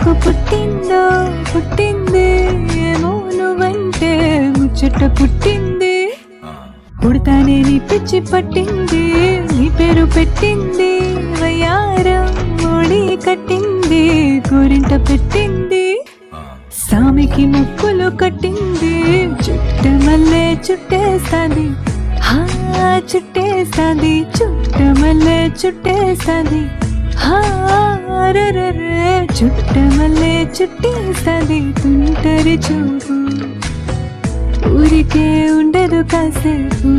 ఎందుకు పుట్టిందో పుట్టింది ఏమో నువ్వంటే ముచ్చట పుట్టింది పుడతానే నీ పిచ్చి పట్టింది నీ పేరు పెట్టింది వయ్యారం మోడి కట్టింది కూరింట పెట్టింది సామికి ముక్కులు కట్టింది చుట్ట మల్లె చుట్టేస్తాది చుట్టేస్తాది చుట్ట మల్లె చుట్టేస్తాది చుట్ట మల్లె చుట్టేస్తాది తుంటరి చూపు ఊరికే ఉండదు కాసేపు